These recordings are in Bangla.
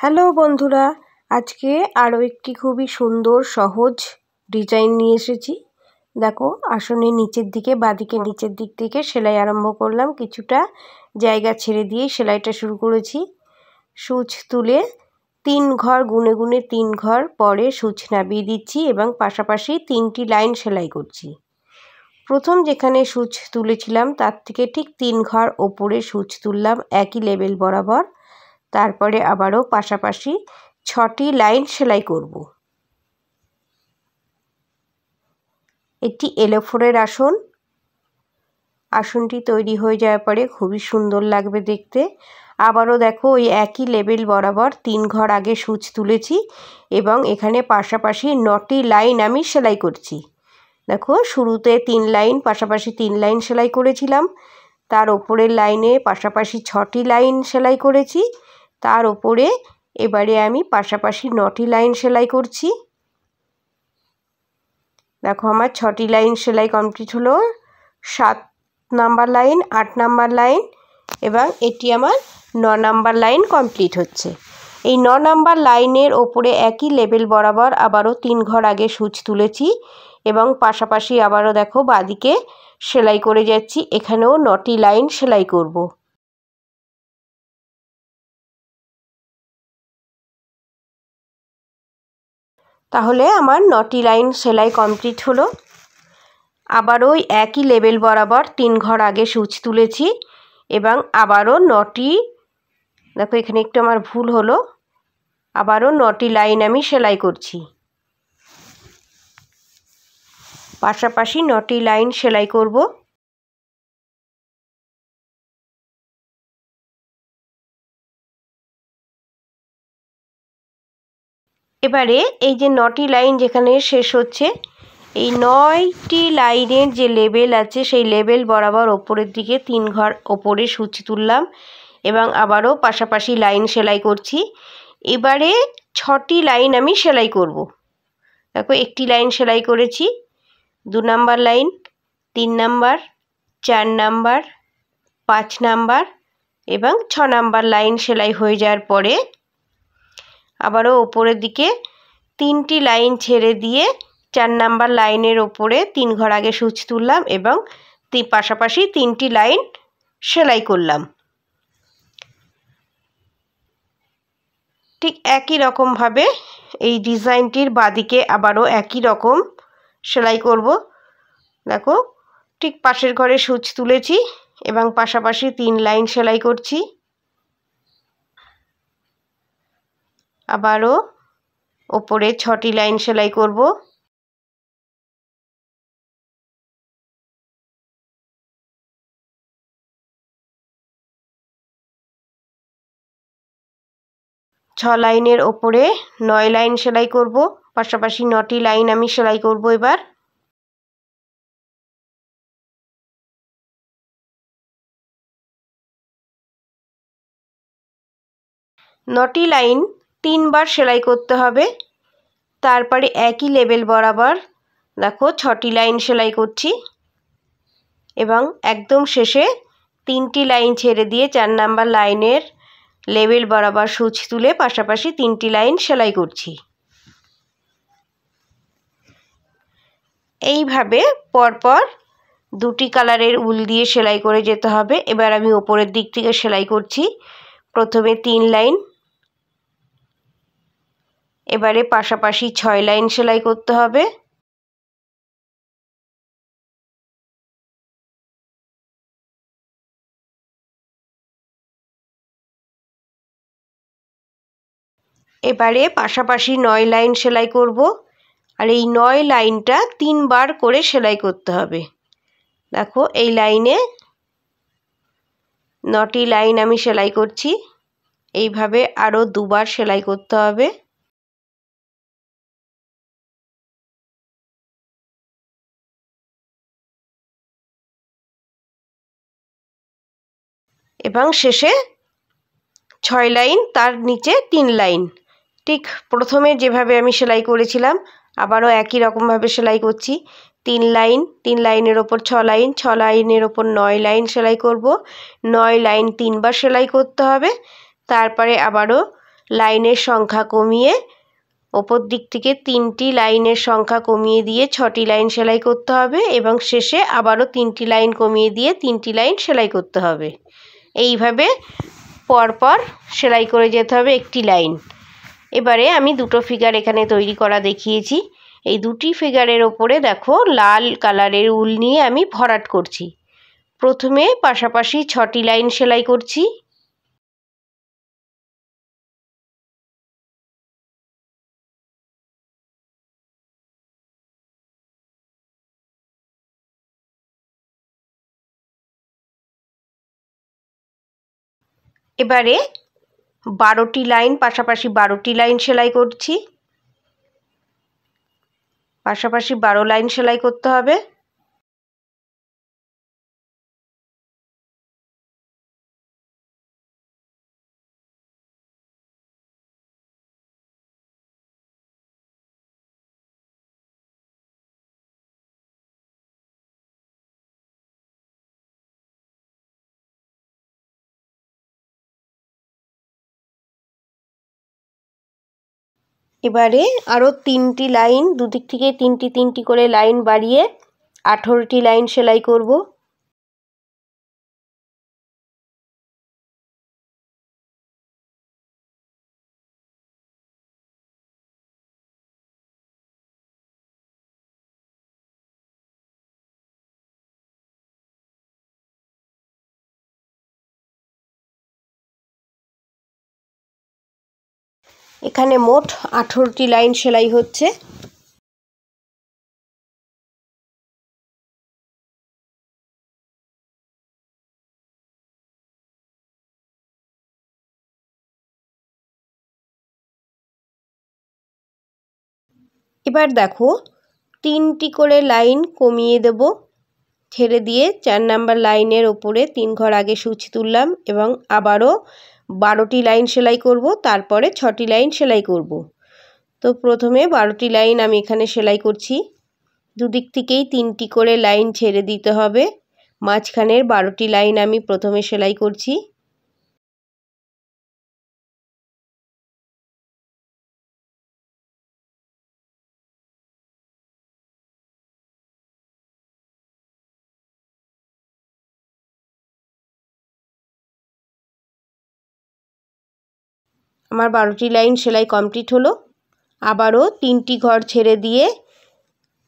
হ্যালো বন্ধুরা, আজকে আরও একটি খুবই সুন্দর সহজ ডিজাইন নিয়ে এসেছি। দেখো, আসনের নিচের দিকে বাঁদিকে নিচের দিক থেকে সেলাই আরম্ভ করলাম। কিছুটা জায়গা ছেড়ে দিয়ে সেলাইটা শুরু করেছি। সূচ তুলে 3 ঘর গুনে গুনে 3 ঘর পরে সূচ নামিয়ে দিচ্ছি এবং পাশাপাশি 3টি লাইন সেলাই করছি। প্রথম যেখানে সূচ তুলেছিলাম তার থেকে ঠিক 3 ঘর ওপরে সূচ তুললাম একই লেভেল বরাবর। তারপরে আবারও পাশাপাশি 6টি লাইন সেলাই করব। একটি এলোফোরের আসনটি তৈরি হয়ে যাওয়ার পরে খুবই সুন্দর লাগবে দেখতে। আবারও দেখো, ওই একই লেভেল বরাবর 3 ঘর আগে সূচ তুলেছি এবং এখানে পাশাপাশি 9টি লাইন আমি সেলাই করছি। দেখো, শুরুতে 3 লাইন পাশাপাশি 3 লাইন সেলাই করেছিলাম, তার ওপরের লাইনে পাশাপাশি 6টি লাইন সেলাই করেছি, তার ওপরে এবারে আমি পাশাপাশি 9টি লাইন সেলাই করছি। দেখো, আমার 6টি লাইন সেলাই কমপ্লিট হলো। 7 নাম্বার লাইন, 8 নাম্বার লাইন এবং এটি আমার 9 নাম্বার লাইন কমপ্লিট হচ্ছে। এই 9 নাম্বার লাইনের ওপরে একই লেভেল বরাবর আবারও 3 ঘর আগে সূচ তুলেছি এবং পাশাপাশি আবারও দেখো বাঁদিকে সেলাই করে যাচ্ছি। এখানেও 9টি লাইন সেলাই করব। তাহলে আমার 9টি লাইন সেলাই কমপ্লিট হলো। আবারও ওই একই লেভেল বরাবর 3 ঘর আগে সূচ তুলেছি এবং আবারও 9টি, দেখো এখানে একটু আমার ভুল হলো, আবারও 9টি লাইন আমি সেলাই করছি। পাশাপাশি 9টি লাইন সেলাই করব। এবারে এই যে 9টি লাইন যেখানে শেষ হচ্ছে, এই 9টি লাইনের যে লেবেল আছে সেই লেবেল বরাবর ওপরের দিকে 3 ঘর ওপরে সূচ তুললাম এবং আবারও পাশাপাশি লাইন সেলাই করছি। এবারে 6টি লাইন আমি সেলাই করব। দেখো, একটি লাইন সেলাই করেছি, 2 number line, 3 number, 4 number, 5 number এবং 6 নাম্বার লাইন সেলাই হয়ে যাওয়ার পরে আবারও ওপরের দিকে 3টি লাইন ছেড়ে দিয়ে 4 নাম্বার লাইনের ওপরে 3 ঘর আগে সূচ তুললাম এবং পাশাপাশি 3টি লাইন সেলাই করলাম। ঠিক একই রকমভাবে এই ডিজাইনটির বাঁদিকে আবারও একই রকম সেলাই করব। দেখো, ঠিক পাশের ঘরে সূচ তুলেছি এবং পাশাপাশি 3 লাইন সেলাই করছি। আবারও ওপরে 6টি লাইন সেলাই করব। ছ লাইনের ওপরে 9 লাইন সেলাই করব। পাশাপাশি 9টি লাইন আমি সেলাই করব। এবার 9টি লাইন 3 বার সেলাই করতে হবে। তারপরে একই লেভেল বরাবর দেখো 6টি লাইন সেলাই করছি এবং একদম শেষে 3টি লাইন ছেড়ে দিয়ে 4 নাম্বার লাইনের লেভেল বরাবর সূচ তুলে পাশাপাশি 3টি লাইন সেলাই করছি। এইভাবে পরপর 2টি কালারের উল দিয়ে সেলাই করে যেতে হবে। এবার আমি ওপরের দিক থেকে সেলাই করছি। প্রথমে 3 লাইন, এবারে পাশাপাশি 6 লাইন সেলাই করতে হবে। এবারে পাশাপাশি 9 লাইন সেলাই করব আর এই 9 লাইনটা 3 বার করে সেলাই করতে হবে। দেখো, এই লাইনে 9টি লাইন আমি সেলাই করছি। এইভাবে আরও 2 বার সেলাই করতে হবে। এবং শেষে 6 লাইন, তার নিচে 3 লাইন। ঠিক প্রথমে যেভাবে আমি সেলাই করেছিলাম আবারও একই রকমভাবে সেলাই করছি। 3 লাইন, 3 লাইনের ওপর 6 লাইন, 6 লাইনের ওপর 9 লাইন সেলাই করব। 9 লাইন 3 বার সেলাই করতে হবে। তারপরে আবারও লাইনের সংখ্যা কমিয়ে ওপর দিক থেকে 3টি লাইনের সংখ্যা কমিয়ে দিয়ে 6টি লাইন সেলাই করতে হবে এবং শেষে আবারও 3টি লাইন কমিয়ে দিয়ে 3টি লাইন সেলাই করতে হবে। এইভাবে পরপর সেলাই করে যেতে হবে একটি লাইন। এবারে আমি দুটো ফিগার এখানে তৈরি করা দেখিয়েছি। এই দুটি ফিগারের ওপরে দেখো লাল কালারের উল নিয়ে আমি ভরাট করছি। প্রথমে পাশাপাশি 6টি লাইন সেলাই করছি। এবারে 12টি লাইন পাশাপাশি 12টি লাইন সেলাই করছি। পাশাপাশি 12 লাইন সেলাই করতে হবে। এবারে আরও 3টি লাইন, দুদিক থেকে 3টি করে লাইন বাড়িয়ে 18টি লাইন সেলাই করব। এখানে মোট 18টি লাইন সেলাই হচ্ছে। এবার দেখো 3টি করে লাইন কমিয়ে দেব, ছেড়ে দিয়ে 4 নাম্বার লাইনের ওপরে 3 ঘর আগে সূচ তুললাম এবং আবারও 12টি লাইন সেলাই করব, তারপরে 6টি লাইন সেলাই করব। তো প্রথমে 12টি লাইন আমি এখানে সেলাই করছি। দুদিক থেকেই 3টি করে লাইন ছেড়ে দিতে হবে। মাঝখানের 12টি লাইন আমি প্রথমে সেলাই করছি। আমার 12টি লাইন সেলাই কমপ্লিট হলো। আবারও 3টি ঘর ছেড়ে দিয়ে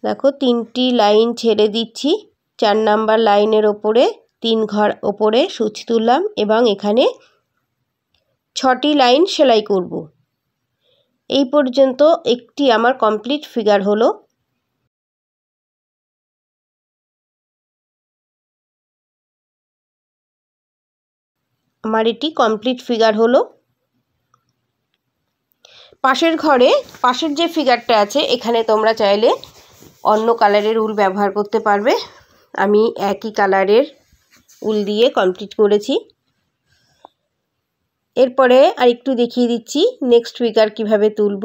দেখো 3টি লাইন ছেড়ে দিচ্ছি। 4 নাম্বার লাইনের ওপরে 3 ঘর ওপরে সূচ তুললাম এবং এখানে 6টি লাইন সেলাই করব। এই পর্যন্ত একটি আমার কমপ্লিট ফিগার হলো। আমার এটি কমপ্লিট ফিগার হলো। পাশের ঘরে পাশের যে ফিগারটা আছে এখানে তোমরা চাইলে অন্য কালারের উল ব্যবহার করতে পারবে। আমি একই কালারের উল দিয়ে কমপ্লিট করেছি। এরপরে আরেকটু দেখিয়ে দিচ্ছি নেক্সট ফিগার কিভাবে তুলব।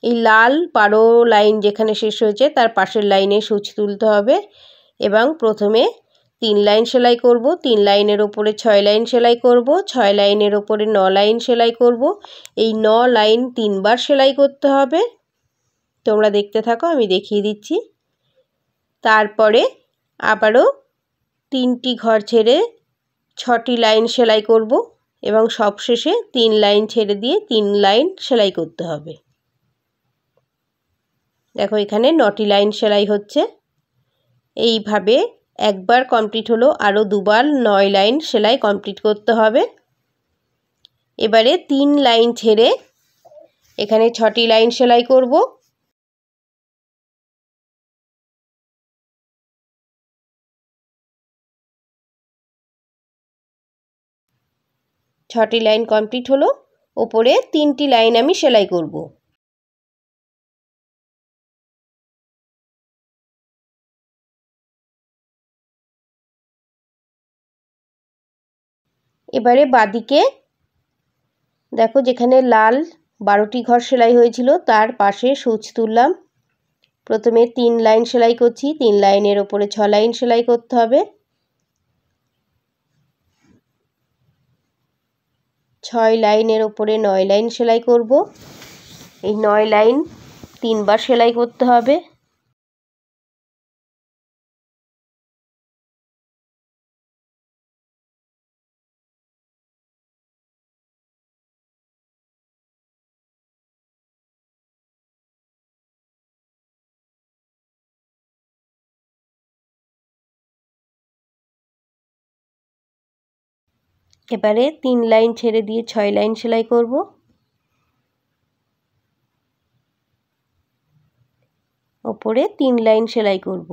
এই লাল 12 লাইন যেখানে শেষ হয়েছে তার পাশের লাইনে সূচ তুলতে হবে এবং প্রথমে 3 লাইন সেলাই করব, 3 লাইনের ওপরে 6 লাইন সেলাই করব, 6 লাইনের ওপরে 9 লাইন সেলাই করব। এই 9 লাইন 3 বার সেলাই করতে হবে। তোমরা দেখতে থাকো, আমি দেখিয়ে দিচ্ছি। তারপরে আবারও 3টি ঘর ছেড়ে 6টি লাইন সেলাই করব এবং সবশেষে 3 লাইন ছেড়ে দিয়ে 3 লাইন সেলাই করতে হবে। দেখো এখানে 9টি লাইন সেলাই হচ্ছে। এইভাবে একবার কমপ্লিট হলো, আরও দুবার 9 লাইন সেলাই কমপ্লিট করতে হবে। এবারে 3 লাইন ছেড়ে এখানে 6টি লাইন সেলাই করব। ছটি লাইন কমপ্লিট হলো। ওপরে 3টি লাইন আমি সেলাই করব। এবারে বাদিকে দেখো যেখানে লাল 12টি ঘর সেলাই হয়েছিল তার পাশে সূচ তুললাম। প্রথমে 3 লাইন সেলাই করছি, 3 লাইনের ওপরে 6 লাইন সেলাই করতে হবে। 6 লাইনের ওপরে 9 লাইন সেলাই করব। এই 9 লাইন 3 বার সেলাই করতে হবে। এবারে 3 লাইন ছেড়ে দিয়ে 6 লাইন সেলাই করব। ওপরে 3 লাইন সেলাই করব।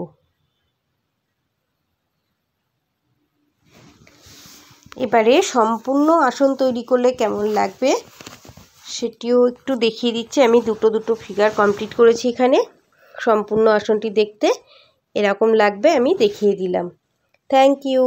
এবারে সম্পূর্ণ আসন তৈরি করলে কেমন লাগবে সেটিও একটু দেখিয়ে দিচ্ছি। আমি দুটো ফিগার কমপ্লিট করেছি এখানে। সম্পূর্ণ আসনটি দেখতে এরকম লাগবে, আমি দেখিয়ে দিলাম। Thank you.